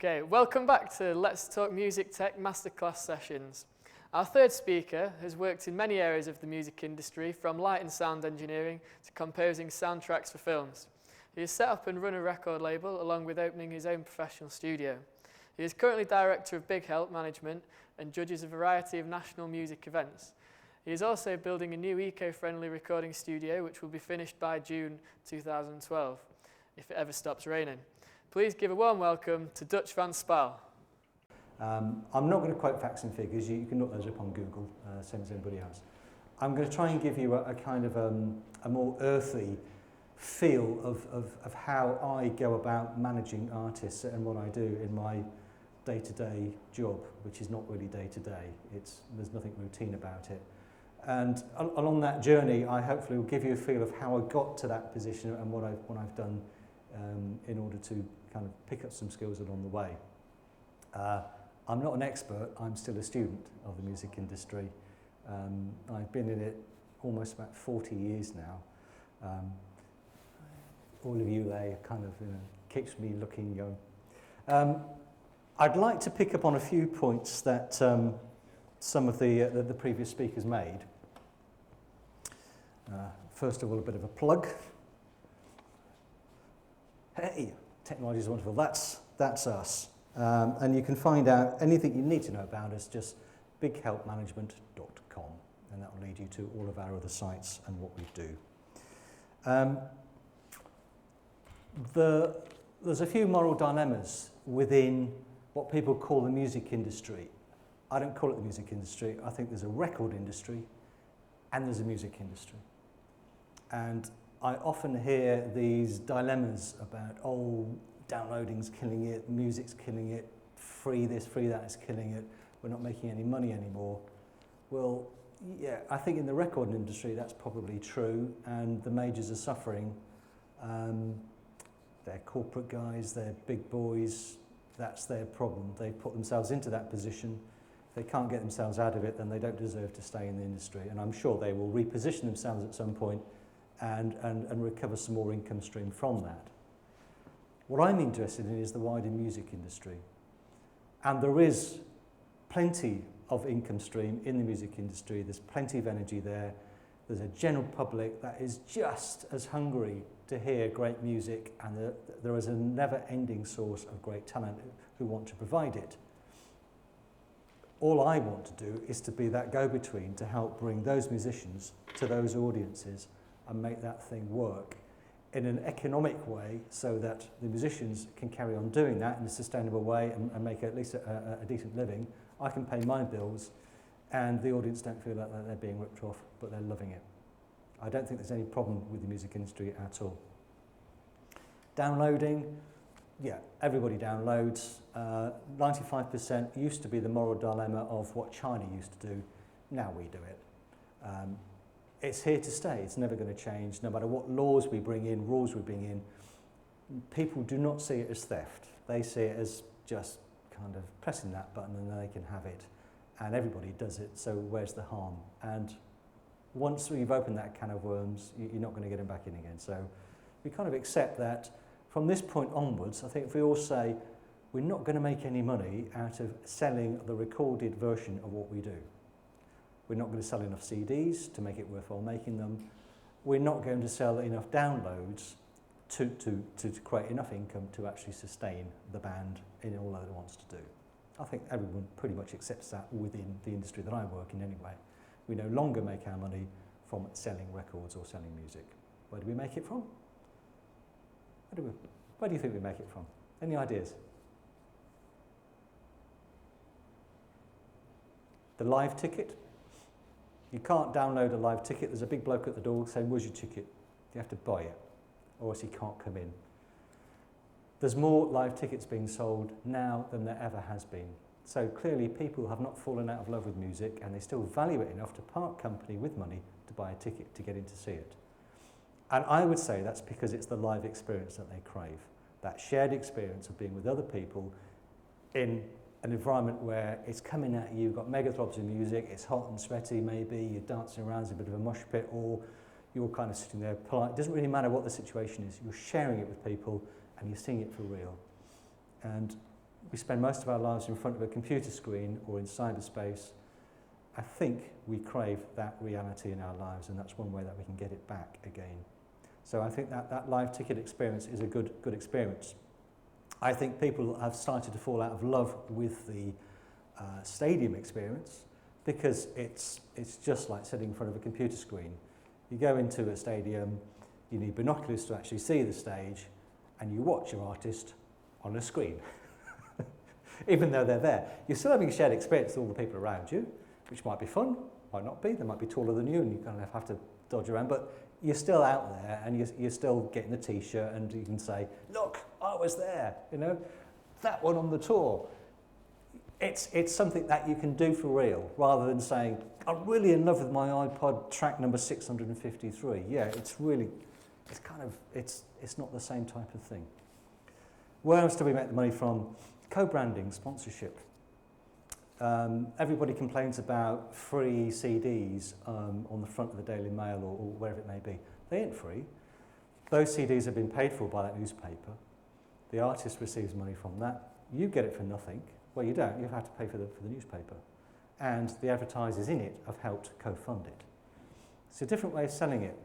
Okay, welcome back to Let's Talk Music Tech Masterclass sessions. Our third speaker has worked in many areas of the music industry, from light and sound engineering to composing soundtracks for films. He has set up and run a record label along with opening his own professional studio. He is currently director of Big Help Management and judges a variety of national music events. He is also building a new eco-friendly recording studio which will be finished by June 2012, if it ever stops raining. Please give a warm welcome to Dutch van Spall. I'm not going to quote facts and figures. You can look those up on Google, same as anybody else. I'm going to try and give you a kind of a more earthy feel of how I go about managing artists and what I do in my day-to-day job, which is not really day-to-day. There's nothing routine about it. And along that journey, I hopefully will give you a feel of how I got to that position and what I've done in order to kind of pick up some skills along the way. I'm not an expert, I'm still a student of the music industry. I've been in it almost about 40 years now. All of you there kind of keeps me looking young. I'd like to pick up on a few points that some of the previous speakers made. First of all, a bit of a plug. Hey, technology is wonderful. That's us. And you can find out anything you need to know about us, just bighelpmanagement.com, and that will lead you to all of our other sites and what we do. There's a few moral dilemmas within what people call the music industry. I don't call it the music industry. I think there's a record industry and there's a music industry. And I often hear these dilemmas about, oh, downloading's killing it, music's killing it, free this, free that is killing it, we're not making any money anymore. Well, yeah, I think in the record industry that's probably true, and the majors are suffering. They're corporate guys, they're big boys, that's their problem. They've put themselves into that position. If they can't get themselves out of it, then they don't deserve to stay in the industry. And I'm sure they will reposition themselves at some point and recover some more income stream from that. What I'm interested in is the wider music industry. And there is plenty of income stream in the music industry. There's plenty of energy there. There's a general public that is just as hungry to hear great music, and there is a never-ending source of great talent who want to provide it. All I want to do is to be that go-between to help bring those musicians to those audiences and make that thing work in an economic way so that the musicians can carry on doing that in a sustainable way and make at least a decent living. I can pay my bills and the audience don't feel like they're being ripped off, but they're loving it. I don't think there's any problem with the music industry at all. Downloading, yeah, everybody downloads. 95% used to be the moral dilemma of what China used to do. Now we do it. It's here to stay. It's never going to change. No matter what laws we bring in, rules we bring in, people do not see it as theft. They see it as just kind of pressing that button and then they can have it. And everybody does it, so where's the harm? And once you've opened that can of worms, you're not going to get them back in again. So we kind of accept that from this point onwards. I think if we all say we're not going to make any money out of selling the recorded version of what we do. We're not going to sell enough CDs to make it worthwhile making them. We're not going to sell enough downloads to create enough income to actually sustain the band in all that it wants to do. I think everyone pretty much accepts that within the industry that I work in anyway. We no longer make our money from selling records or selling music. Where do we make it from? Where do you think we make it from? Any ideas? The live ticket? You can't download a live ticket. There's a big bloke at the door saying, where's your ticket? You have to buy it, or else you can't come in. There's more live tickets being sold now than there ever has been. So clearly people have not fallen out of love with music, and they still value it enough to part company with money to buy a ticket to get in to see it. And I would say that's because it's the live experience that they crave. That shared experience of being with other people in an environment where it's coming at you, you've got mega throbs of music, it's hot and sweaty maybe, you're dancing around, it's a bit of a mosh pit, or you're kind of sitting there polite. It doesn't really matter what the situation is, you're sharing it with people and you're seeing it for real. And we spend most of our lives in front of a computer screen or in cyberspace. I think we crave that reality in our lives, and that's one way that we can get it back again. So I think that live ticket experience is a good experience. I think people have started to fall out of love with the stadium experience because it's just like sitting in front of a computer screen. You go into a stadium, you need binoculars to actually see the stage, and you watch your artist on a screen. Even though they're there, you're still having a shared experience with all the people around you, which might be fun, might not be. They might be taller than you and you kind of have to dodge around, but you're still out there and you're still getting the t-shirt and you can say, look, I was there, you know, that one on the tour. It's something that you can do for real, rather than saying, I'm really in love with my iPod track number 653. Yeah, it's not the same type of thing. Where else do we make the money from? Co-branding, sponsorship. Everybody complains about free CDs on the front of the Daily Mail or wherever it may be. They ain't free. Those CDs have been paid for by that newspaper. The artist receives money from that. You get it for nothing. Well, you don't. You have to pay for the newspaper. And the advertisers in it have helped co-fund it. It's a different way of selling it.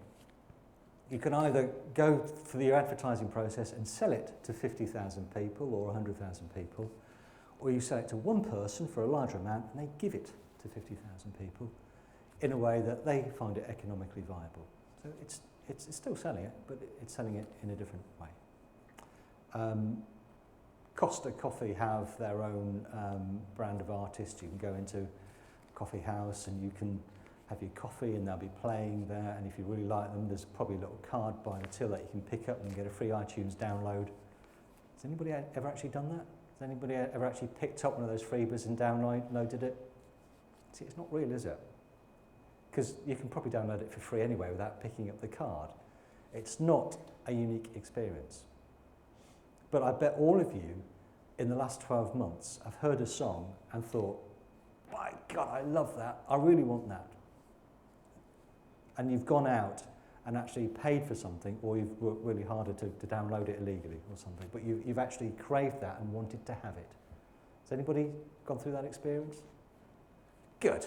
You can either go through your advertising process and sell it to 50,000 people or 100,000 people, or you sell it to one person for a larger amount and they give it to 50,000 people in a way that they find it economically viable. So it's still selling it, but it's selling it in a different way. Costa Coffee have their own brand of artists. You can go into a coffee house and you can have your coffee and they'll be playing there, and if you really like them, there's probably a little card by the till that you can pick up and get a free iTunes download. Has anybody ever actually done that? Has anybody ever actually picked up one of those freebies and downloaded it? See, it's not real, is it? Because you can probably download it for free anyway without picking up the card. It's not a unique experience. But I bet all of you in the last 12 months have heard a song and thought, my God, I love that. I really want that. And you've gone out and actually paid for something, or you've worked really harder to download it illegally or something, but you've actually craved that and wanted to have it. Has anybody gone through that experience? Good.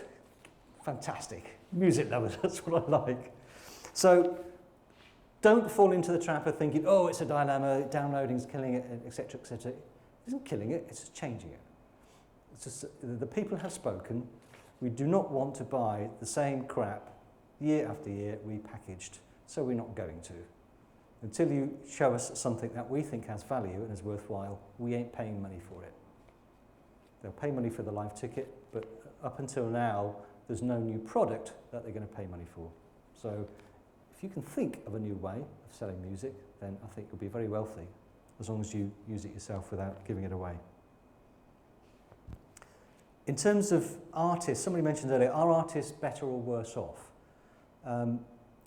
Fantastic. Music lovers, that's what I like. So don't fall into the trap of thinking, oh, it's a dilemma, downloading's killing it, etc., etc. It isn't killing it, it's just changing it. It's just, the people have spoken. We do not want to buy the same crap year after year repackaged, so we're not going to. Until you show us something that we think has value and is worthwhile, we ain't paying money for it. They'll pay money for the live ticket, but up until now, there's no new product that they're going to pay money for. So if you can think of a new way of selling music, then I think you'll be very wealthy, as long as you use it yourself without giving it away. In terms of artists, somebody mentioned earlier, are artists better or worse off?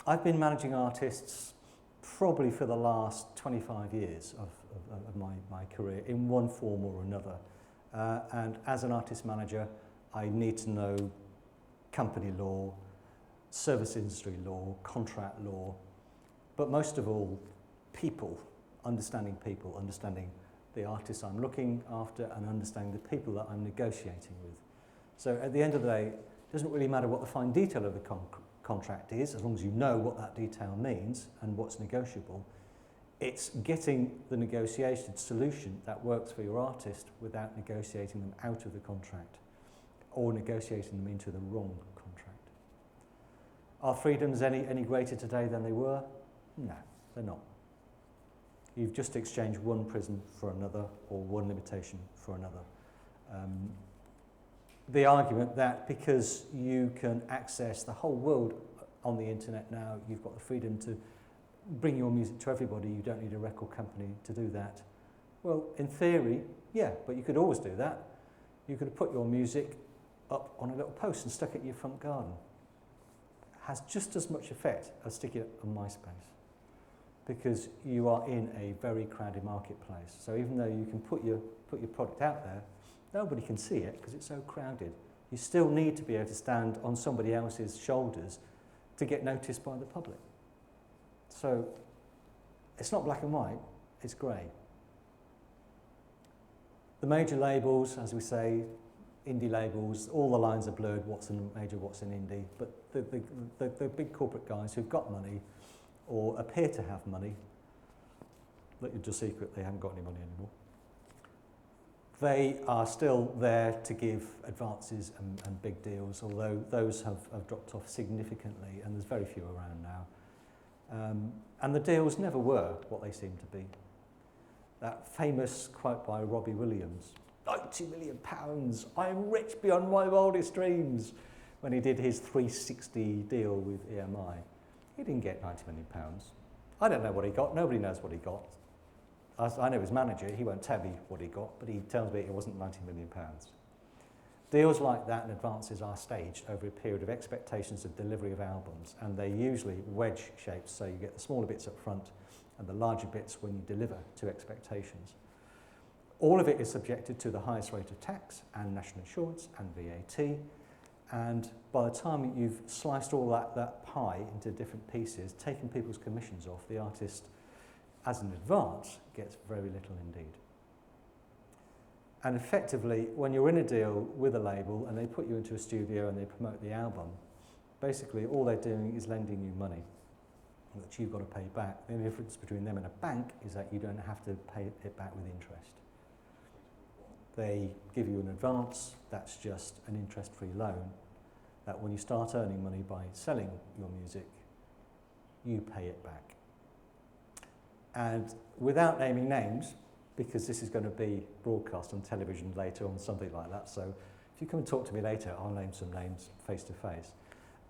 I've been managing artists probably for the last 25 years of my career in one form or another. And as an artist manager, I need to know company law, service industry law, contract law, but most of all, understanding the artists I'm looking after and understanding the people that I'm negotiating with. So at the end of the day, it doesn't really matter what the fine detail of the contract is, as long as you know what that detail means and what's negotiable. It's getting the negotiated solution that works for your artist without negotiating them out of the contract or negotiating them into the wrong contract. Are freedoms any greater today than they were? No, they're not. You've just exchanged one prison for another or one limitation for another. The argument that because you can access the whole world on the internet now, you've got the freedom to bring your music to everybody, you don't need a record company to do that. Well, in theory, yeah, but you could always do that. You could have put your music up on a little post and stuck it in your front garden. It has just as much effect as sticking it on MySpace, because you are in a very crowded marketplace. So even though you can put your product out there, nobody can see it because it's so crowded. You still need to be able to stand on somebody else's shoulders to get noticed by the public. So it's not black and white, it's grey. The major labels, as we say, indie labels, all the lines are blurred, what's in major, what's in indie, but the big corporate guys who've got money or appear to have money, that you just secret they haven't got any money anymore, they are still there to give advances and big deals, although those have dropped off significantly and there's very few around now. And the deals never were what they seem to be. That famous quote by Robbie Williams, £90 million, I'm rich beyond my wildest dreams, when he did his 360 deal with EMI. He didn't get £90 million. I don't know what he got, nobody knows what he got. I know his manager, he won't tell me what he got, but he tells me it wasn't £90 million. Deals like that and advances are staged over a period of expectations of delivery of albums, and they're usually wedge shaped, so you get the smaller bits up front and the larger bits when you deliver to expectations. All of it is subjected to the highest rate of tax and national insurance and VAT, and by the time you've sliced all that pie into different pieces, taken people's commissions off, the artist, as an advance, gets very little indeed. And effectively, when you're in a deal with a label and they put you into a studio and they promote the album, basically all they're doing is lending you money that you've got to pay back. The only difference between them and a bank is that you don't have to pay it back with interest. They give you an advance, that's just an interest-free loan, that when you start earning money by selling your music, you pay it back. And without naming names, because this is going to be broadcast on television later on, something like that, so if you come and talk to me later, I'll name some names face to face.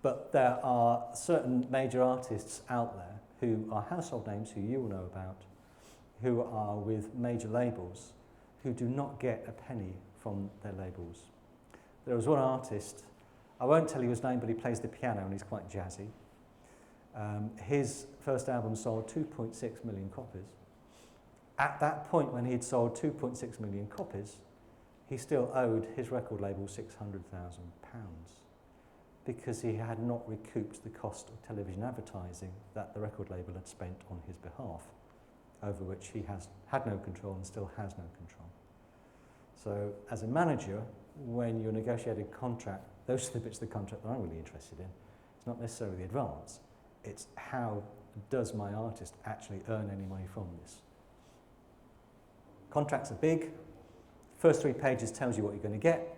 But there are certain major artists out there who are household names, who you will know about, who are with major labels, who do not get a penny from their labels. There was one artist, I won't tell you his name, but he plays the piano and he's quite jazzy. His first album sold 2.6 million copies. At that point, when he'd sold 2.6 million copies, he still owed his record label £600,000 because he had not recouped the cost of television advertising that the record label had spent on his behalf, over which he has had no control and still has no control. So as a manager, when you're negotiating a contract, those are the bits of the contract that I'm really interested in. It's not necessarily the advance, it's how does my artist actually earn any money from this. Contracts are big. First 3 pages tells you what you're going to get.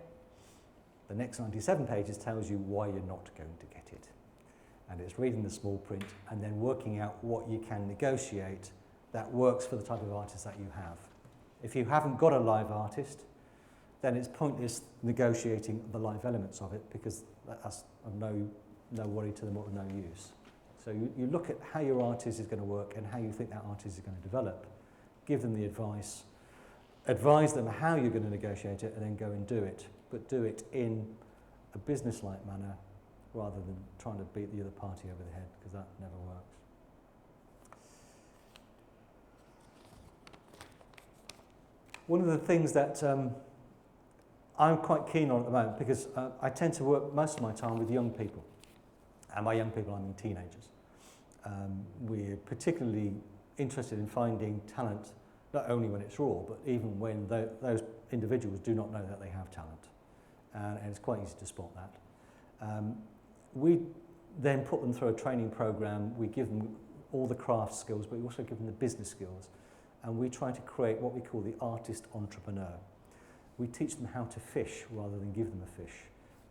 The next 97 pages tells you why you're not going to get it. And it's reading the small print and then working out what you can negotiate that works for the type of artist that you have. If you haven't got a live artist, then it's pointless negotiating the live elements of it because that's of no worry to them or of no use. So you look at how your artist is going to work and how you think that artist is going to develop, give them the advice, advise them how you're going to negotiate it, and then go and do it. But do it in a business-like manner rather than trying to beat the other party over the head, because that never works. One of the things that I'm quite keen on at the moment, because I tend to work most of my time with young people. And by young people, I mean teenagers. We're particularly interested in finding talent, not only when it's raw, but even when those individuals do not know that they have talent. And it's quite easy to spot that. We then put them through a training program. We give them all the craft skills, but we also give them the business skills. And we try to create what we call the artist entrepreneur. We teach them how to fish rather than give them a fish.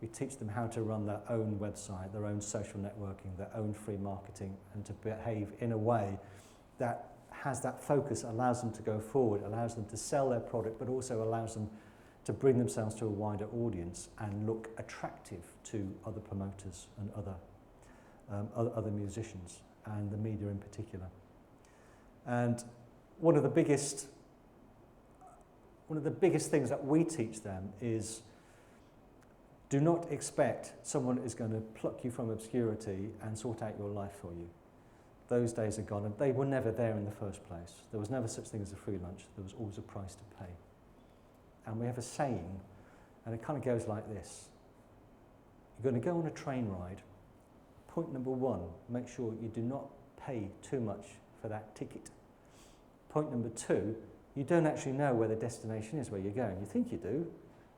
We teach them how to run their own website, their own social networking, their own free marketing, and to behave in a way that has that focus, allows them to go forward, allows them to sell their product, but also allows them to bring themselves to a wider audience and look attractive to other promoters and other musicians, and the media in particular. And one of the biggest things that we teach them is, do not expect someone is going to pluck you from obscurity and sort out your life for you. Those days are gone, and they were never there in the first place. There was never such thing as a free lunch. There was always a price to pay. And we have a saying, and it kind of goes like this. You're going to go on a train ride. Point number 1, make sure you do not pay too much for that ticket. Point number 2, you don't actually know where the destination is, where you're going. You think you do,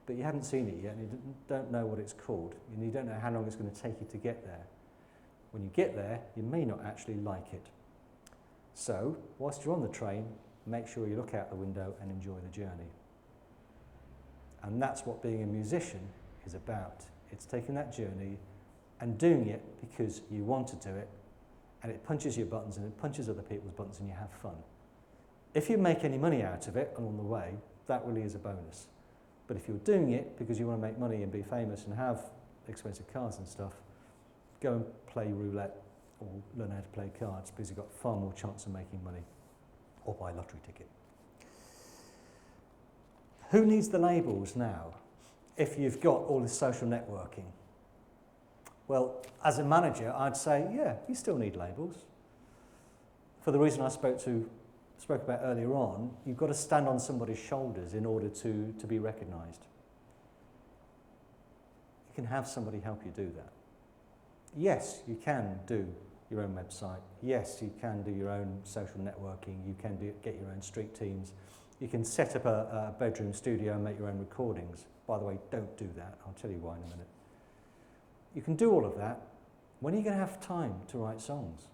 but you haven't seen it yet, and you don't know what it's called, and you don't know how long it's going to take you to get there. When you get there, you may not actually like it. So, whilst you're on the train, make sure you look out the window and enjoy the journey. And that's what being a musician is about. It's taking that journey and doing it because you want to do it, and it punches your buttons and it punches other people's buttons and you have fun. If you make any money out of it along the way, that really is a bonus. But if you're doing it because you want to make money and be famous and have expensive cars and stuff, go and play roulette or learn how to play cards, because you've got far more chance of making money, or buy a lottery ticket. Who needs the labels now if you've got all this social networking? Well, as a manager, I'd say, yeah, you still need labels. For the reason I spoke about earlier on, you've got to stand on somebody's shoulders in order to be recognised. You can have somebody help you do that. Yes, you can do your own website. Yes, you can do your own social networking. You can get your own street teams. You can set up a bedroom studio and make your own recordings. By the way, don't do that. I'll tell you why in a minute. You can do all of that. When are you going to have time to write songs?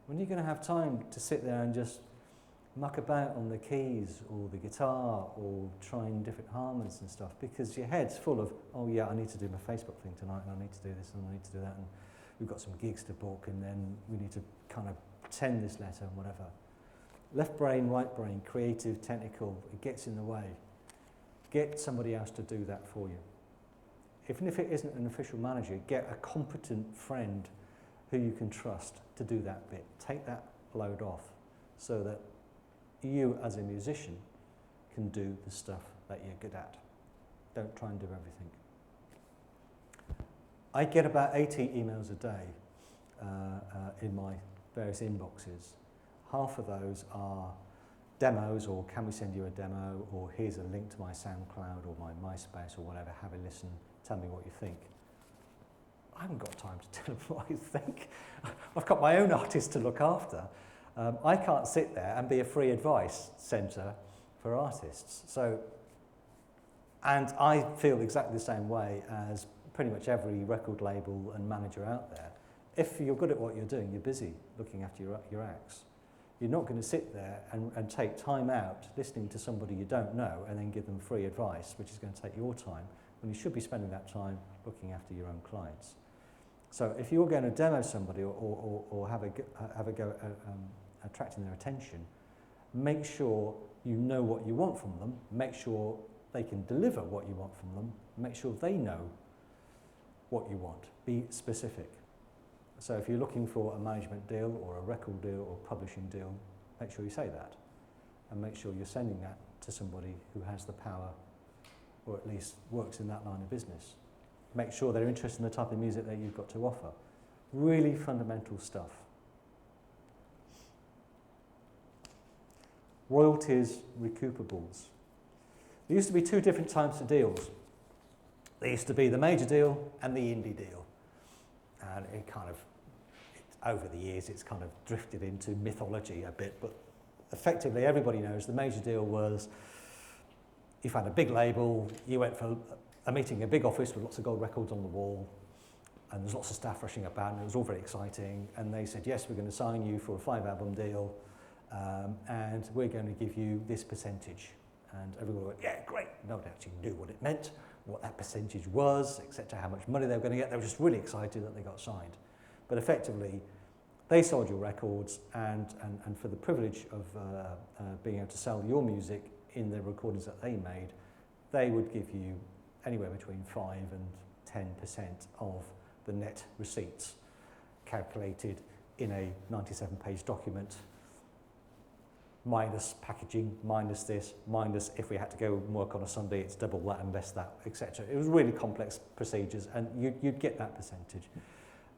When are you going to have time to sit there and just muck about on the keys or the guitar or trying different harmonies and stuff? Because your head's full of, oh yeah, I need to do my Facebook thing tonight, and I need to do this and I need to do that, and we've got some gigs to book, and then we need to kind of pretend this letter and whatever. Left brain, right brain, creative, technical, it gets in the way. Get somebody else to do that for you. Even if it isn't an official manager, get a competent friend who you can trust to do that bit. Take that load off so that you as a musician can do the stuff that you're good at. Don't try and do everything. I get about 80 emails a day in my various inboxes. Half of those are demos, or can we send you a demo, or here's a link to my SoundCloud or my MySpace or whatever, have a listen, tell me what you think. I haven't got time to tell them what I think. I've got my own artists to look after. I can't sit there and be a free advice centre for artists. So, and I feel exactly the same way as pretty much every record label and manager out there. If you're good at what you're doing, you're busy looking after your acts. You're not going to sit there and take time out listening to somebody you don't know and then give them free advice, which is going to take your time, when you should be spending that time looking after your own clients. So if you're going to demo somebody or have a go at attracting their attention, make sure you know what you want from them, make sure they can deliver what you want from them, make sure they know what you want. Be specific. So if you're looking for a management deal or a record deal or publishing deal, make sure you say that, and make sure you're sending that to somebody who has the power, or at least works in that line of business. Make sure they're interested in the type of music that you've got to offer. Really fundamental stuff. Royalties, recoupables. There used to be two different types of deals. There used to be the major deal and the indie deal. And it kind of, over the years, it's kind of drifted into mythology a bit, but effectively everybody knows the major deal was you found a big label, you went for a meeting in a big office with lots of gold records on the wall, and there's lots of staff rushing about, and it was all very exciting, and they said, yes, we're going to sign you for a 5-album deal, and we're going to give you this percentage. And everyone went, yeah, great. Nobody actually knew what it meant, what that percentage was, etc., how much money they were going to get. They were just really excited that they got signed. But effectively, they sold your records, and for the privilege of being able to sell your music in the recordings that they made, they would give you anywhere between 5 and 10% of the net receipts, calculated in a 97-page document, minus packaging, minus this, minus if we had to go and work on a Sunday, it's double that and less that, etc. It was really complex procedures, and you'd get that percentage.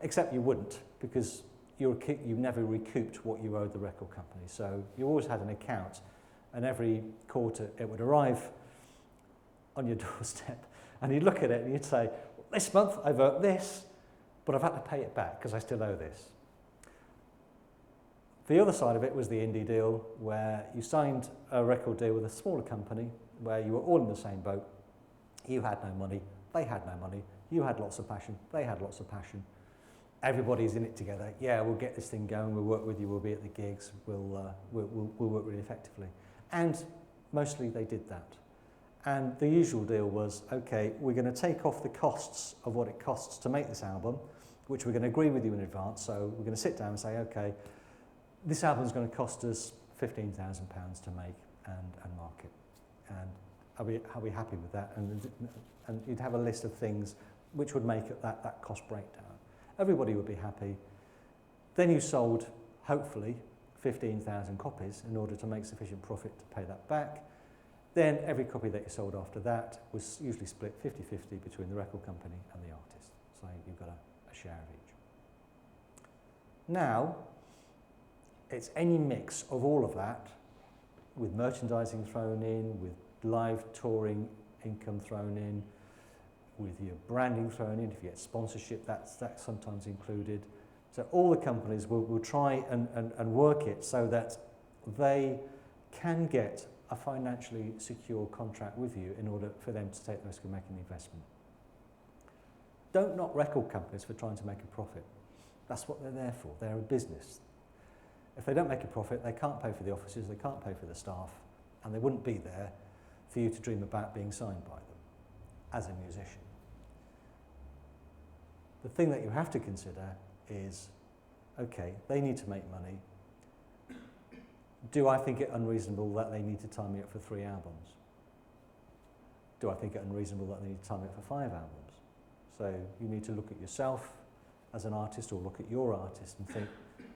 Except you wouldn't, because you never recouped what you owed the record company. So you always had an account, and every quarter it would arrive on your doorstep, and you'd look at it and you'd say, well, this month I've earned this, but I've had to pay it back because I still owe this. The other side of it was the indie deal, where you signed a record deal with a smaller company, where you were all in the same boat. You had no money, they had no money. You had lots of passion, they had lots of passion. Everybody's in it together. Yeah, we'll get this thing going, we'll work with you, we'll be at the gigs, we'll work really effectively. And mostly they did that. And the usual deal was, okay, we're going to take off the costs of what it costs to make this album, which we're going to agree with you in advance. So we're going to sit down and say, okay, this album's going to cost us £15,000 to make and market. And are we happy with that? And you'd have a list of things which would make that cost breakdown. Everybody would be happy. Then you sold, hopefully, 15,000 copies in order to make sufficient profit to pay that back. Then every copy that you sold after that was usually split 50-50 between the record company and the artist. So you've got a share of each. Now, it's any mix of all of that, with merchandising thrown in, with live touring income thrown in, with your branding thrown in. If you get sponsorship, that's sometimes included. So all the companies will try and work it so that they can get a financially secure contract with you in order for them to take the risk of making the investment. Don't knock record companies for trying to make a profit. That's what they're there for. They're a business. If they don't make a profit, they can't pay for the offices, they can't pay for the staff, and they wouldn't be there for you to dream about being signed by them as a musician. The thing that you have to consider is, okay, they need to make money. Do I think it unreasonable that they need to tie me up for 3 albums? Do I think it unreasonable that they need to tie me up for 5 albums? So you need to look at yourself as an artist, or look at your artist and think,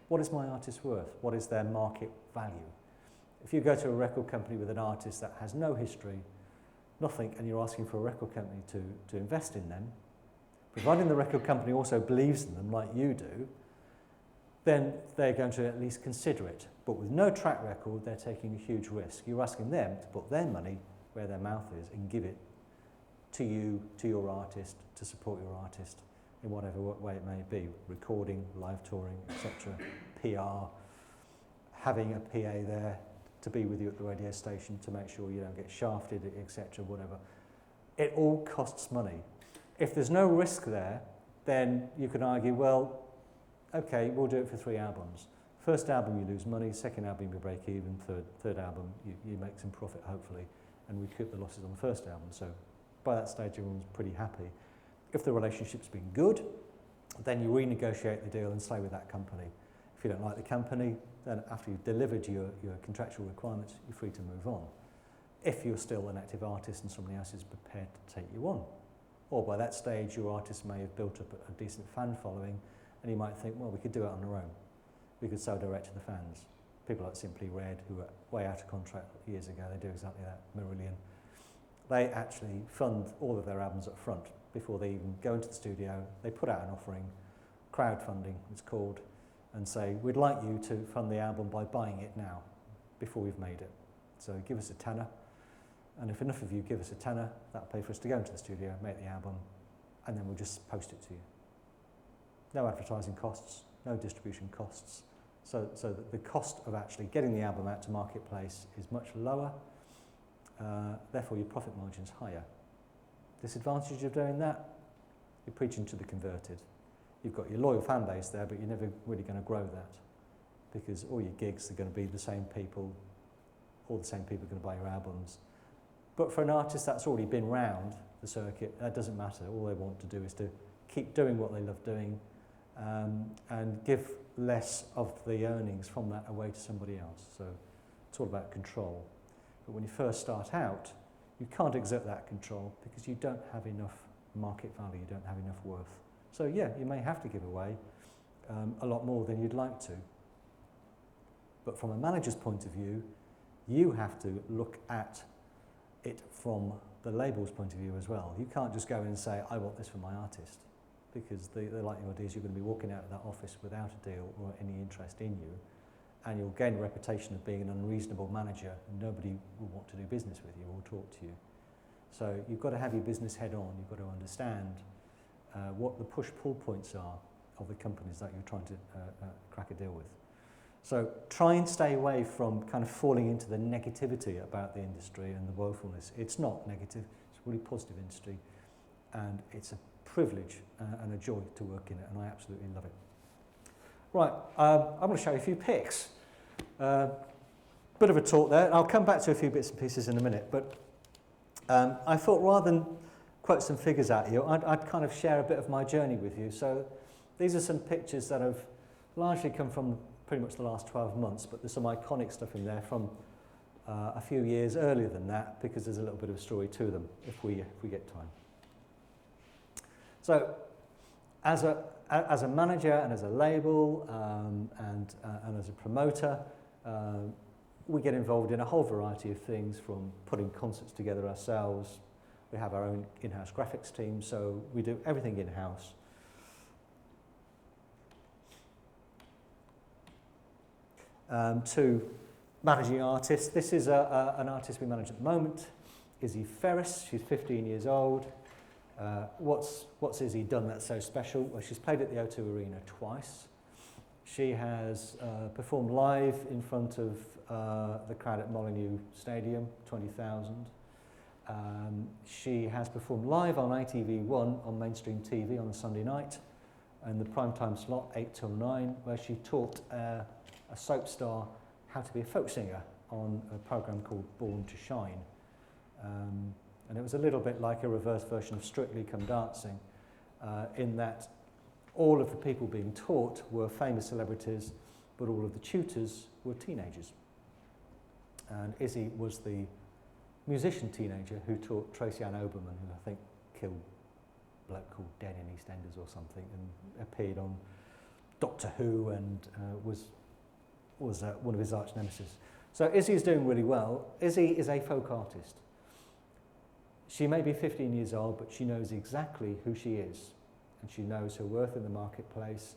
what is my artist worth? What is their market value? If you go to a record company with an artist that has no history, nothing, and you're asking for a record company to invest in them, providing the record company also believes in them like you do, then they're going to at least consider it. But with no track record, they're taking a huge risk. You're asking them to put their money where their mouth is and give it to you, to your artist, to support your artist in whatever way it may be, recording, live touring, etc., PR, having a PA there to be with you at the radio station to make sure you don't get shafted, etc., whatever. It all costs money. If there's no risk there, then you can argue, well, okay, we'll do it for 3 albums. First album you lose money, second album you break even, third album you make some profit hopefully, and recoup the losses on the first album. So by that stage everyone's pretty happy. If the relationship's been good, then you renegotiate the deal and stay with that company. If you don't like the company, then after you've delivered your contractual requirements, you're free to move on. If you're still an active artist and somebody else is prepared to take you on. Or by that stage your artist may have built up a decent fan following, and you might think, well, we could do it on our own. We could sell direct to the fans. People like Simply Red, who were way out of contract years ago, they do exactly that, Marillion. They actually fund all of their albums up front before they even go into the studio. They put out an offering, crowdfunding it's called, and say, we'd like you to fund the album by buying it now, before we've made it. So give us a tenner, and if enough of you give us a tenner, that'll pay for us to go into the studio, make the album, and then we'll just post it to you. No advertising costs, no distribution costs, so that the cost of actually getting the album out to marketplace is much lower, therefore your profit margin's higher. Disadvantage of doing that, you're preaching to the converted. You've got your loyal fan base there, but you're never really going to grow that, because all your gigs are going to be the same people, all the same people are going to buy your albums. But for an artist that's already been round the circuit, that doesn't matter. All they want to do is to keep doing what they love doing, and give less of the earnings from that away to somebody else. So it's all about control. But when you first start out, you can't exert that control because you don't have enough market value, you don't have enough worth. So yeah, you may have to give away a lot more than you'd like to. But from a manager's point of view, you have to look at it from the label's point of view as well. You can't just go in and say, I want this for my artist, because the likelihood is you're going to be walking out of that office without a deal or any interest in you, and you'll gain a reputation of being an unreasonable manager, and nobody will want to do business with you or talk to you. So you've got to have your business head on. You've got to understand what the push-pull points are of the companies that you're trying to crack a deal with. So try and stay away from kind of falling into the negativity about the industry and the woefulness. It's not negative, it's a really positive industry, and it's a privilege and a joy to work in it, and I absolutely love it. Right, I'm going to show you a few pics. Bit of a talk there. I'll come back to a few bits and pieces in a minute, but I thought rather than quote some figures at you, I'd kind of share a bit of my journey with you. So these are some pictures that have largely come from pretty much the last 12 months, but there's some iconic stuff in there from a few years earlier than that, because there's a little bit of a story to them if we get time. So as a manager and as a label and as a promoter, we get involved in a whole variety of things, from putting concerts together ourselves. We have our own in-house graphics team, so we do everything in-house. To managing artists. This is an artist we manage at the moment, Izzy Ferris. She's 15 years old. What's Izzy done that's so special? Well, she's played at the O2 Arena twice. She has performed live in front of the crowd at Molineux Stadium, 20,000. She has performed live on ITV1 on mainstream TV on a Sunday night, and the primetime slot, 8 till 9, where she taught a soap star how to be a folk singer on a programme called Born to Shine. And it was a little bit like a reverse version of Strictly Come Dancing, in that all of the people being taught were famous celebrities, but all of the tutors were teenagers. And Izzy was the musician teenager who taught Tracy Ann Oberman, who I think killed a bloke called Dead in EastEnders or something, and appeared on Doctor Who and was one of his arch nemesis. So Izzy is doing really well. Izzy is a folk artist. She may be 15 years old, but she knows exactly who she is, and she knows her worth in the marketplace,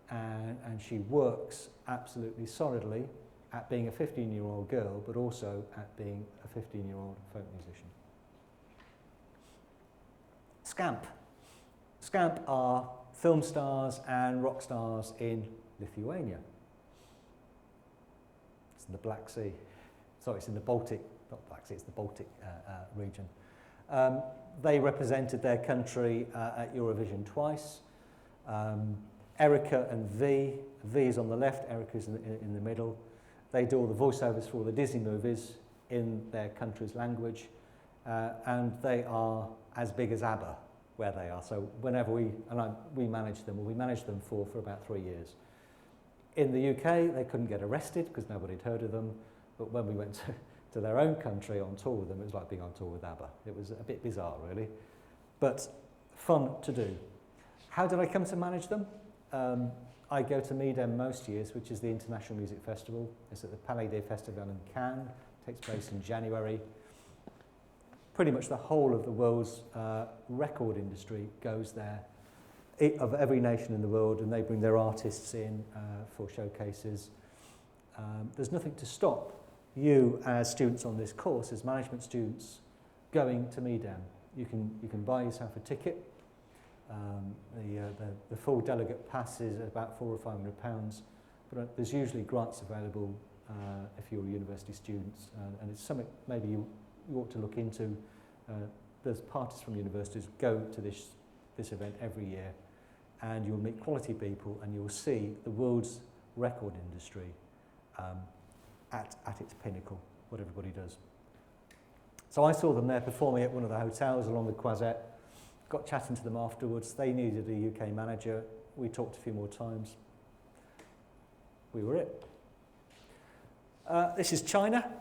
and she works absolutely solidly at being a 15-year-old girl, but also at being a 15-year-old folk musician. Scamp. Scamp are film stars and rock stars in Lithuania. It's in the Black Sea. Sorry, it's in the Baltic, not Black Sea, it's the Baltic region. They represented their country at Eurovision twice. Erica and V. V is on the left, Erica is in the middle. They do all the voiceovers for all the Disney movies in their country's language, and they are as big as ABBA where they are. So whenever we manage them, we managed them for about 3 years. In the UK, they couldn't get arrested because nobody had heard of them, but when we went to their own country on tour with them, it was like being on tour with ABBA. It was a bit bizarre, really, but fun to do. How did I come to manage them? I go to Midem most years, which is the International Music Festival. It's at the Palais des Festivals in Cannes. It takes place in January. Pretty much the whole of the world's record industry goes there, of every nation in the world, and they bring their artists in for showcases. There's nothing to stop you as students on this course, as management students, going to Midem. You can buy yourself a ticket. The full delegate pass is about £400 or £500, but there's usually grants available if you're a university student, and it's something maybe you ought to look into. There's parties from universities go to this event every year, and you'll meet quality people, and you'll see the world's record industry at its pinnacle, what everybody does. So I saw them there performing at one of the hotels along the Croisette. Got chatting to them afterwards. They needed a UK manager. We talked a few more times. We were it. This is China.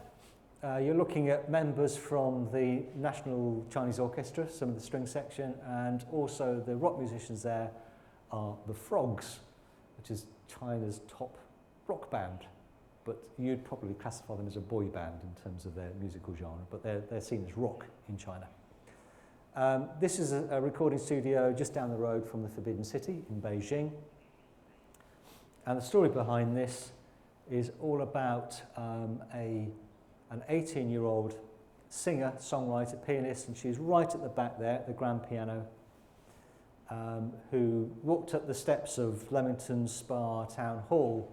You're looking at members from the National Chinese Orchestra, some of the string section, and also the rock musicians there are the Frogs, which is China's top rock band. But you'd probably classify them as a boy band in terms of their musical genre, but they're seen as rock in China. This is a recording studio just down the road from the Forbidden City in Beijing. And the story behind this is all about an 18-year-old singer, songwriter, pianist, and she's right at the back there, the grand piano, who walked up the steps of Leamington Spa Town Hall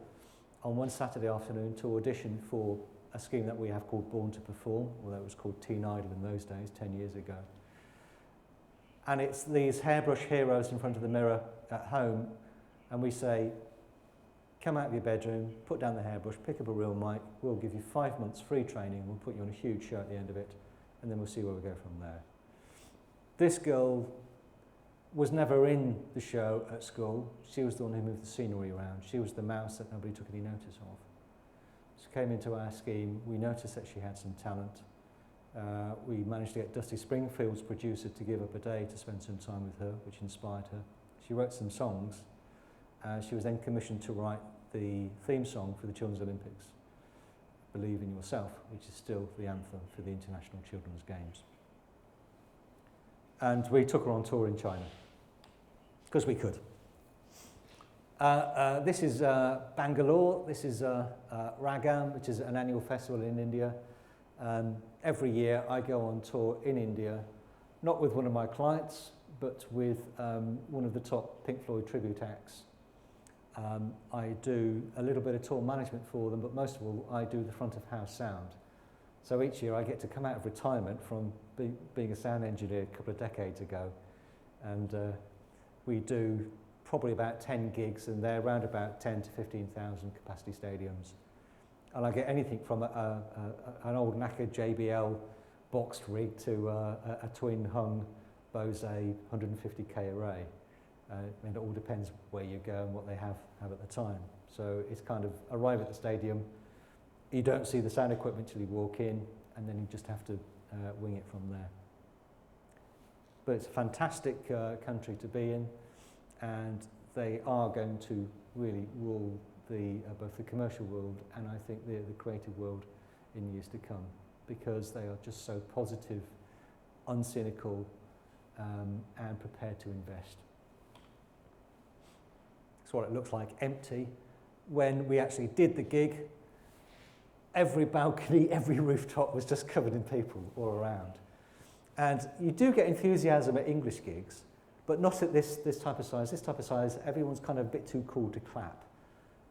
on one Saturday afternoon to audition for a scheme that we have called Born to Perform, although it was called Teen Idol in those days, 10 years ago. And it's these hairbrush heroes in front of the mirror at home, and we say, come out of your bedroom, put down the hairbrush, pick up a real mic, we'll give you 5 months free training, we'll put you on a huge show at the end of it, and then we'll see where we go from there. This girl was never in the show at school. She was the one who moved the scenery around. She was the mouse that nobody took any notice of. She came into our scheme, we noticed that she had some talent. We managed to get Dusty Springfield's producer to give up a day to spend some time with her, which inspired her. She wrote some songs. She was then commissioned to write the theme song for the Children's Olympics, Believe in Yourself, which is still the anthem for the International Children's Games. And we took her on tour in China, because we could. This is Bangalore. This is Ragam, which is an annual festival in India. Every year I go on tour in India, not with one of my clients, but with one of the top Pink Floyd tribute acts. I do a little bit of tour management for them, but most of all I do the front of house sound. So each year I get to come out of retirement from being a sound engineer a couple of decades ago, and we do probably about 10 gigs, and they're around about 10 to 15,000 capacity stadiums. And I get anything from an old knackered JBL boxed rig to a twin hung Bose 150k array. And it all depends where you go and what they have at the time. So it's kind of arrive at the stadium, you don't see the sound equipment till you walk in, and then you just have to wing it from there. But it's a fantastic country to be in, and they are going to really rule both the commercial world and I think the creative world in years to come, because they are just so positive, uncynical, and prepared to invest. That's what it looks like empty. When we actually did the gig, every balcony, every rooftop was just covered in people all around. And you do get enthusiasm at English gigs, but not at this type of size. This type of size, everyone's kind of a bit too cool to clap.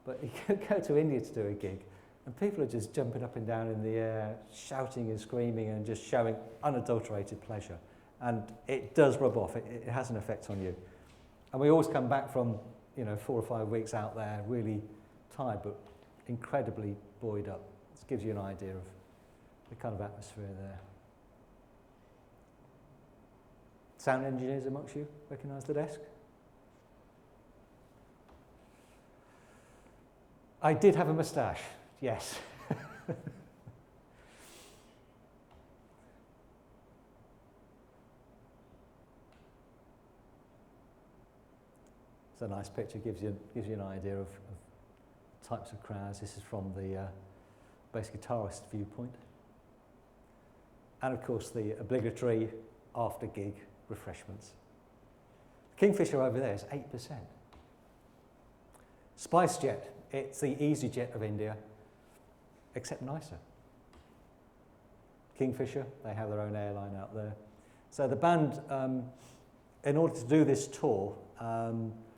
But you go to India to do a gig, and people are just jumping up and down in the air, shouting and screaming and just showing unadulterated pleasure. And it does rub off. It has an effect on you. And we always come back from 4 or 5 weeks out there really tired, but incredibly buoyed up. This gives you an idea of the kind of atmosphere there. Sound engineers amongst you recognise the desk? I did have a moustache, yes. It's a nice picture, gives you an idea of types of crowds. This is from the bass guitarist viewpoint. And of course the obligatory after gig refreshments. Kingfisher over there is 8%. SpiceJet, it's the EasyJet of India, except nicer. Kingfisher, they have their own airline out there. So the band, in order to do this tour,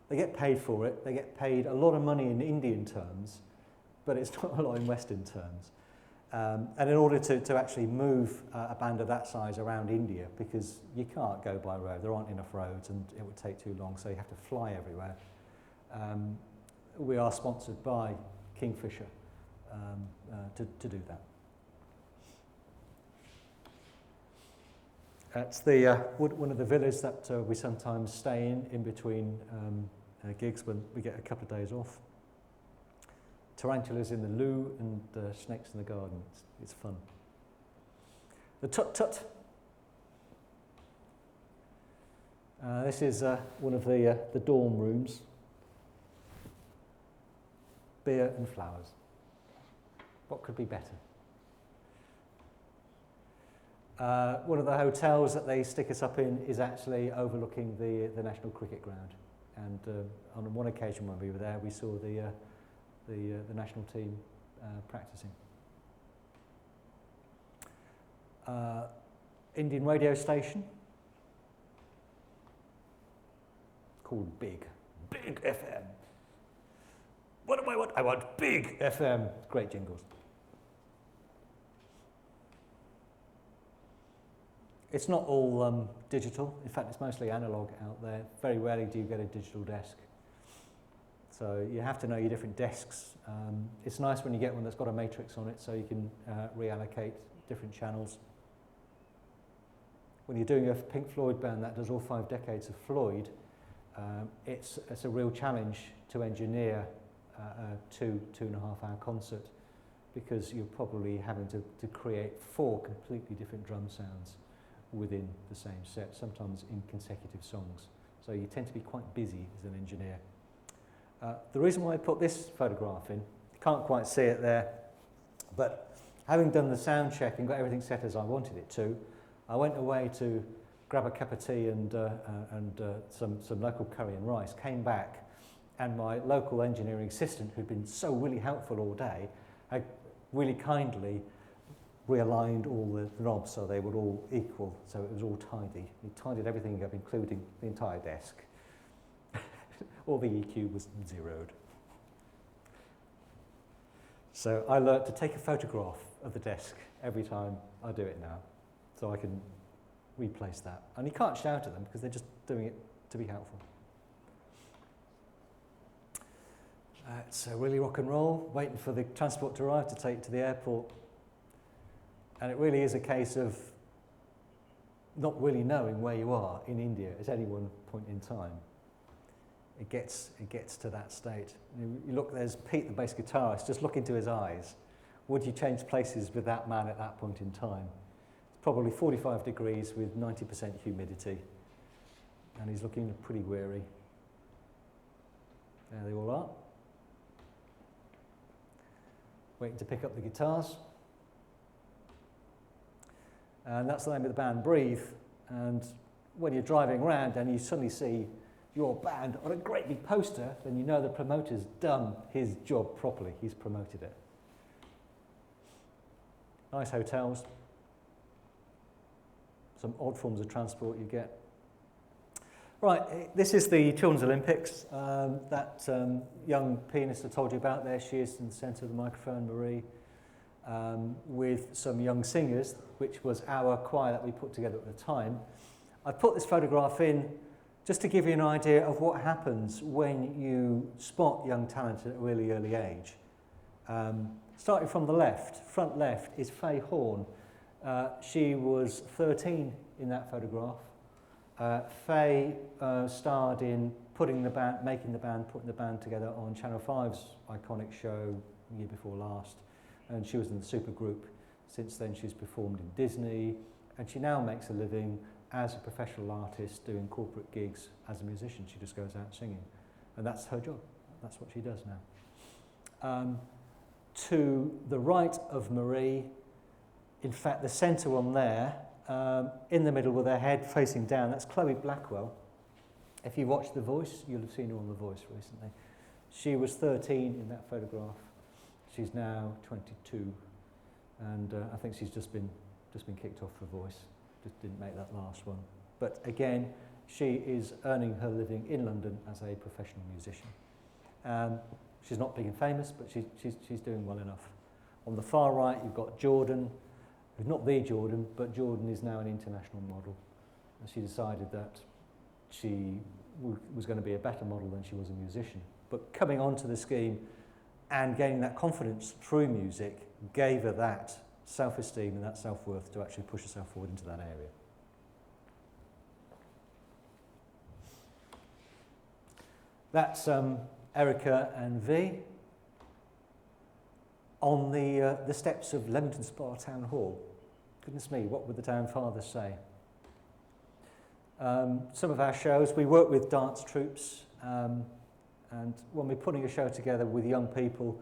they get paid for it. They get paid a lot of money in Indian terms, but it's not a lot in Western terms. And in order to actually move a band of that size around India, because you can't go by road, there aren't enough roads and it would take too long, so you have to fly everywhere. We are sponsored by Kingfisher to do that. It's one of the villas that we sometimes stay in between gigs when we get a couple of days off. Tarantulas in the loo and snakes in the garden. It's fun. The tut-tut. This is one of the dorm rooms. Beer and flowers. What could be better? One of the hotels that they stick us up in is actually overlooking the National Cricket Ground. And on one occasion when we were there, we saw the national team practicing. Indian radio station called Big FM. What do I want? I want big FM. Great jingles. It's not all digital. In fact, it's mostly analog out there. Very rarely do you get a digital desk. So you have to know your different desks. It's nice when you get one that's got a matrix on it so you can reallocate different channels. When you're doing a Pink Floyd band that does all 5 decades of Floyd, it's a real challenge to engineer a 2.5 hour concert, because you're probably having to create 4 completely different drum sounds within the same set, sometimes in consecutive songs. So you tend to be quite busy as an engineer. The reason why I put this photograph in, you can't quite see it there, but having done the sound check and got everything set as I wanted it to, I went away to grab a cup of tea and some local curry and rice, came back, and my local engineering assistant, who'd been so really helpful all day, had really kindly realigned all the knobs so they were all equal, so it was all tidy. He tidied everything up, including the entire desk. All the EQ was zeroed. So I learnt to take a photograph of the desk every time I do it now, so I can replace that. And you can't shout at them because they're just doing it to be helpful. It's really rock and roll, waiting for the transport to arrive to take you to the airport. And it really is a case of not really knowing where you are in India at any one point in time. It gets to that state. You look, there's Pete, the bass guitarist, just look into his eyes. Would you change places with that man at that point in time? It's probably 45 degrees with 90% humidity. And he's looking pretty weary. There they all are. Waiting to pick up the guitars. And that's the name of the band, Breathe. And when you're driving around and you suddenly see your band on a great big poster, then you know the promoter's done his job properly. He's promoted it. Nice hotels. Some odd forms of transport you get. Right, this is the Children's Olympics. That young pianist I told you about, there she is in the centre of the microphone, Marie, with some young singers, which was our choir that we put together at the time. I put this photograph in just to give you an idea of what happens when you spot young talent at a really early age. Starting from the left, front left, is Faye Horn. She was 13 in that photograph. Faye starred in putting the band together on Channel 5's iconic show the year before last, and she was in the supergroup. Since then she's performed in Disney, and she now makes a living as a professional artist doing corporate gigs as a musician. She just goes out singing, and that's her job. That's what she does now. To the right of Marie, in fact the centre one there, in the middle with her head facing down, that's Chloe Blackwell. If you watch The Voice, you'll have seen her on The Voice recently. She was 13 in that photograph. She's now 22, and I think she's just been kicked off for Voice. Just didn't make that last one. But again, she is earning her living in London as a professional musician. She's not big and famous, but she's doing well enough. On the far right, you've got Jordan, who's not the Jordan, but Jordan is now an international model. And she decided that she was going to be a better model than she was a musician. But coming onto the scheme and gaining that confidence through music gave her that self-esteem and that self-worth to actually push herself forward into that area. That's Erica and V on the steps of Leamington Spa Town Hall. Goodness me, what would the town fathers say? Some of our shows, we work with dance troupes, and when we're putting a show together with young people,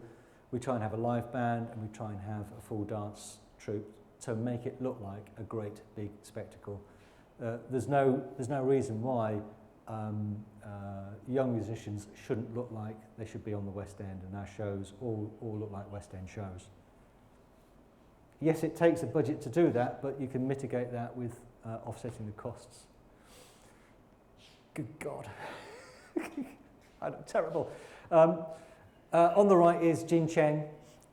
we try and have a live band and we try and have a full dance troupe to make it look like a great big spectacle. There's no reason why young musicians shouldn't look like they should be on the West End, and our shows all look like West End shows. Yes, it takes a budget to do that, but you can mitigate that with offsetting the costs. Good God. I'm terrible. On the right is Jin Cheng.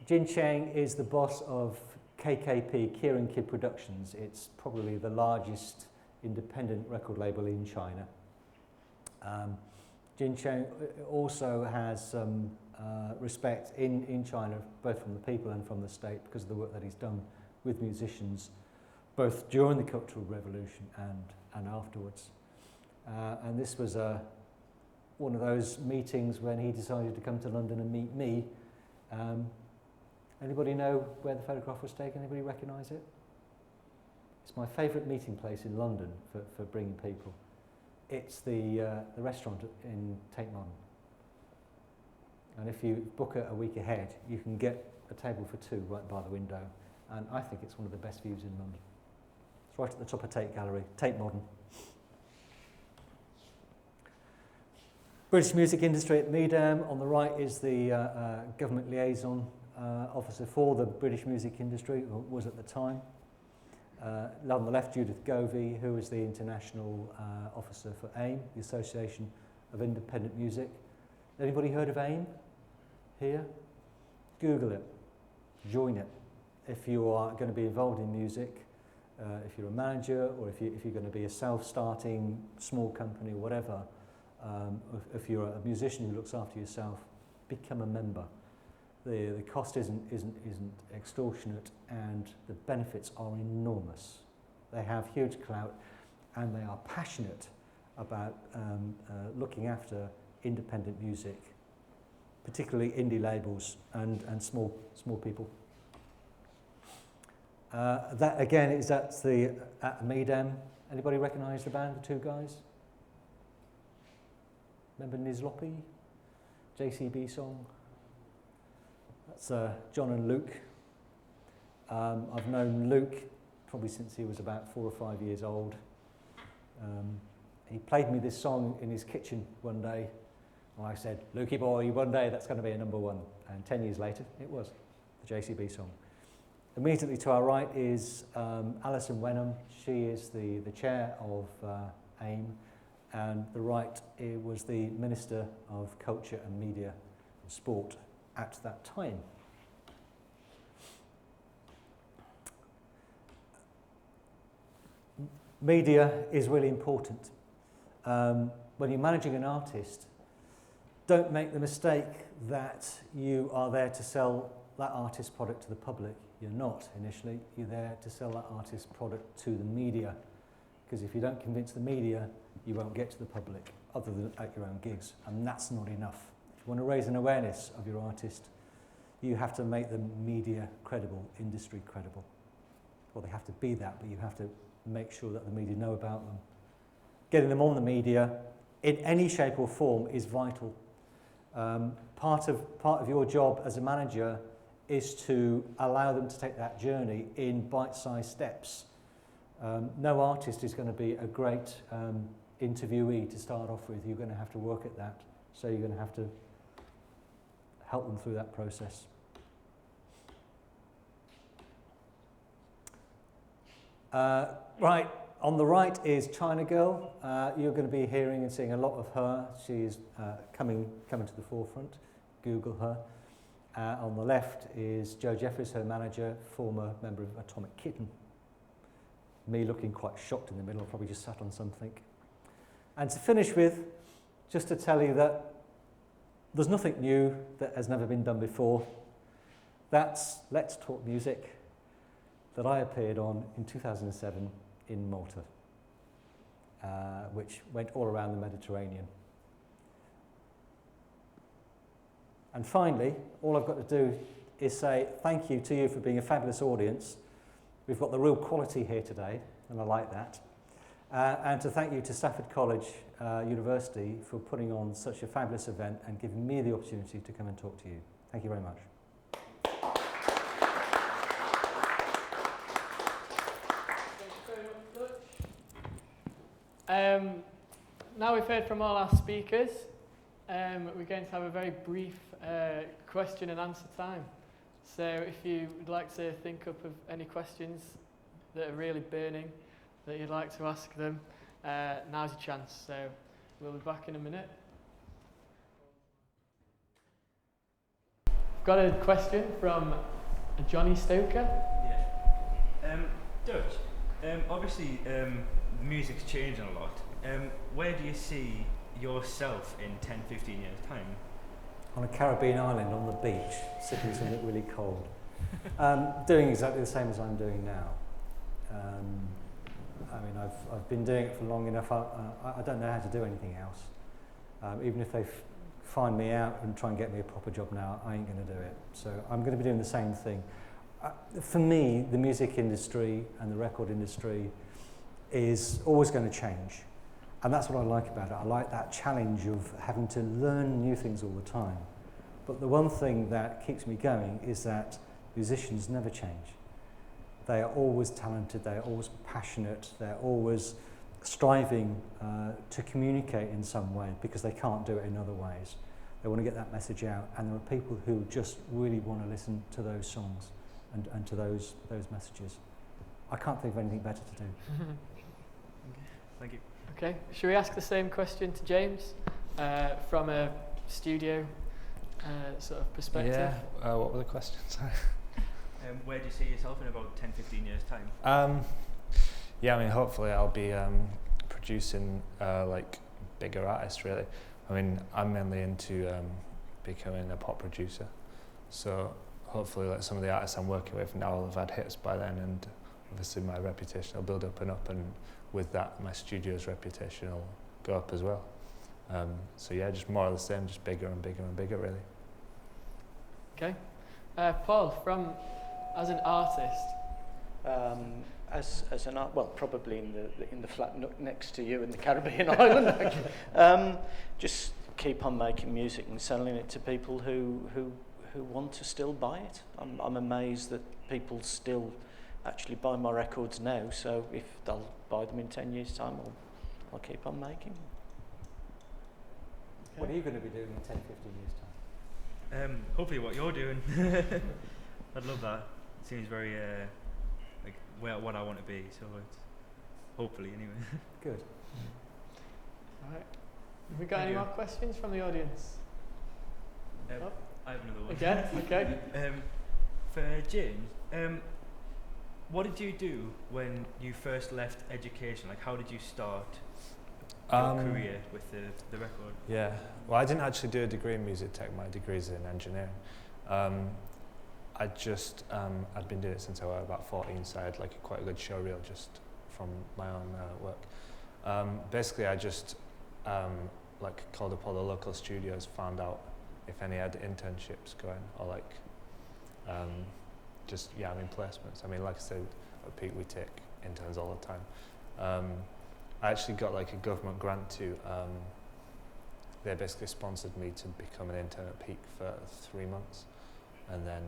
Jin Cheng is the boss of KKP, Kieran Kid Productions. It's probably the largest independent record label in China. Jin Cheng also has some respect in China, both from the people and from the state, because of the work that he's done with musicians, both during the Cultural Revolution and afterwards. And this was one of those meetings when he decided to come to London and meet me. Anybody know where the photograph was taken? Anybody recognise it? It's my favourite meeting place in London for bringing people. It's the restaurant in Tate Modern. And if you book a week ahead, you can get a table for two right by the window. And I think it's one of the best views in London. It's right at the top of Tate Gallery, Tate Modern. British music industry at MEDAM. On the right is the government liaison officer for the British music industry, or was at the time. On the left, Judith Govey, who is the international officer for AIM, the Association of Independent Music. Anybody heard of AIM here? Google it, join it. If you are going to be involved in music, if you're a manager, or if you're going to be a self-starting small company or whatever, if you're a musician who looks after yourself, become a member. The cost isn't extortionate, and the benefits are enormous. They have huge clout, and they are passionate about looking after independent music, particularly indie labels and small people. That again is at MEDAM. Anybody recognise the band, the two guys? Remember Nizlopi? JCB song? That's John and Luke. I've known Luke probably since he was about 4 or 5 years old. He played me this song in his kitchen one day, and I said, "Lukey boy, one day that's going to be a number one." And 10 years later, it was the JCB song. Immediately to our right is Alison Wenham. She is the chair of AIM, and the right was the Minister of Culture and Media and Sport at that time. Media is really important. When you're managing an artist, don't make the mistake that you are there to sell that artist's product to the public. You're not initially. You're there to sell that artist's product to the media. Because if you don't convince the media, you won't get to the public, other than at your own gigs. And that's not enough. If you want to raise an awareness of your artist, you have to make the media credible, industry credible. Well, they have to be that, but you have to make sure that the media know about them. Getting them on the media in any shape or form is vital. Part of your job as a manager is to allow them to take that journey in bite-sized steps. No artist is going to be a great interviewee to start off with. You're going to have to work at that. So you're going to have to help them through that process. Right, on the right is China Girl. You're going to be hearing and seeing a lot of her. She's coming to the forefront. Google her. On the left is Joe Jeffries, her manager, former member of Atomic Kitten. Me looking quite shocked in the middle, I probably just sat on something. And to finish with, just to tell you that there's nothing new that has never been done before. That's Let's Talk Music, that I appeared on in 2007 in Malta, which went all around the Mediterranean. And finally, all I've got to do is say thank you to you for being a fabulous audience. We've got the real quality here today, and I like that. And to thank you to Stafford College University for putting on such a fabulous event and giving me the opportunity to come and talk to you. Thank you very much. Now we've heard from all our speakers, we're going to have a very brief question and answer time. So if you would like to think up of any questions that are really burning that you'd like to ask them, now's your chance. So we'll be back in a minute. got a question from Johnny Stoker. Yeah. Dutch, obviously music's changing a lot. Where do you see yourself in 10, 15 years' time? On a Caribbean island on the beach, sipping something really cold. Doing exactly the same as I'm doing now. I mean, I've been doing it for long enough. I don't know how to do anything else. Even if they find me out and try and get me a proper job now, I ain't going to do it. So I'm going to be doing the same thing. For me, the music industry and the record industry is always going to change. And that's what I like about it. I like that challenge of having to learn new things all the time. But the one thing that keeps me going is that musicians never change. They are always talented, they are always passionate, they're always striving to communicate in some way because they can't do it in other ways. They want to get that message out, and there are people who just really want to listen to those songs and to those messages. I can't think of anything better to do. Okay, thank you. Okay, should we ask the same question to James from a studio sort of perspective? Yeah, what were the questions? Where do you see yourself in about 10, 15 years' time? Yeah, I mean, hopefully I'll be producing like bigger artists, really. I mean, I'm mainly into becoming a pop producer, so hopefully like some of the artists I'm working with now will have had hits by then, and obviously my reputation will build up, and with that my studio's reputation will go up as well. So yeah, just more of the same, just bigger and bigger and bigger, really. Okay. Paul, as an artist, as an art, well, probably in the flat next to you in the Caribbean island, actually. Just keep on making music and selling it to people who want to still buy it. I'm amazed that people still actually buy my records now. So if they'll buy them in 10 years' time, I'll keep on making them. Okay. What are you going to be doing in 10, 15 years' time? Hopefully what you're doing. I'd love that. It seems very like what I want to be, so it's hopefully anyway. Good. All right. Have we got any more questions from the audience? I have another one. Again? Okay. For James, what did you do when you first left education? Like, how did you start your career with the record? Yeah, well, I didn't actually do a degree in music tech. My degree's in engineering. I'd been doing it since I was about 14, so I had like quite a good show reel just from my own work. Basically, I just like called up all the local studios, found out if any had internships going, or like placements. I mean, like I said, at Peak we take interns all the time. I actually got like a government grant to. They basically sponsored me to become an intern at Peak for 3 months, and then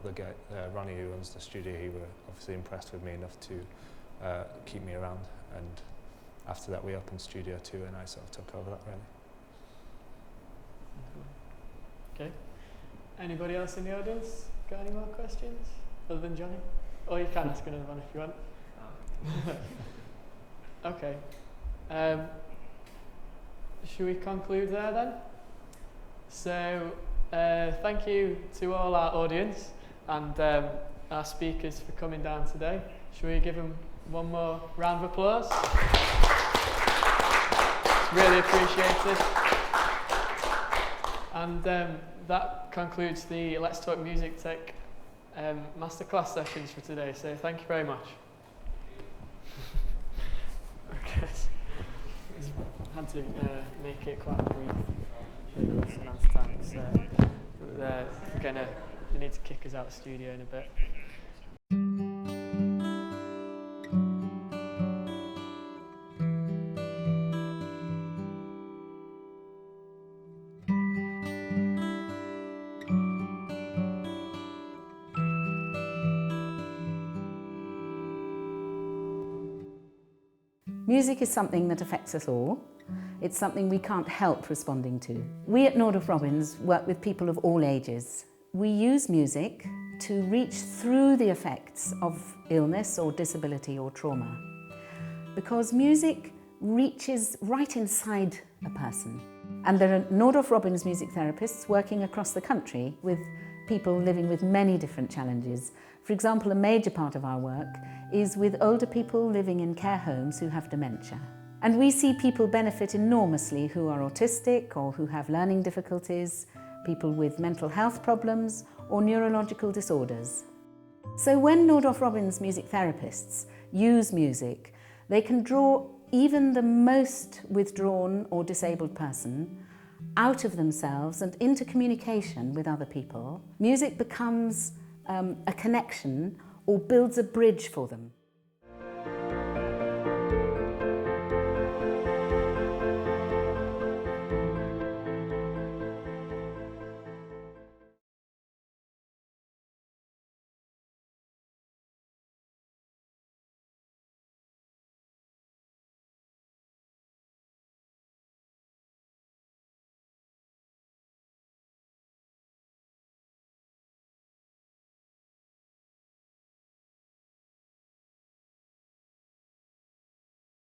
the guy Ronnie who runs the studio, he were obviously impressed with me enough to keep me around, and after that we opened Studio 2 and I sort of took over that, really. Okay. Anybody else in the audience got any more questions other than Johnny? Or you can ask another one if you want. Okay. Should we conclude there then? So thank you to all our audience and our speakers for coming down today. Should we give them one more round of applause? Really appreciate it. And that concludes the Let's Talk Music Tech masterclass sessions for today. So thank you very much. Okay. Had to make it quite brief. So they need to kick us out of the studio in a bit. Music is something that affects us all. It's something we can't help responding to. We at Nordoff Robbins work with people of all ages. We use music to reach through the effects of illness or disability or trauma, because music reaches right inside a person And there are Nordorf Robbins music therapists working across the country with people living with many different challenges. For example, a major part of our work is with older people living in care homes who have dementia. And we see people benefit enormously who are autistic or who have learning difficulties, people with mental health problems or neurological disorders. So when Nordorf Robbins music therapists use music, they can draw even the most withdrawn or disabled person out of themselves and into communication with other people. Music becomes a connection or builds a bridge for them.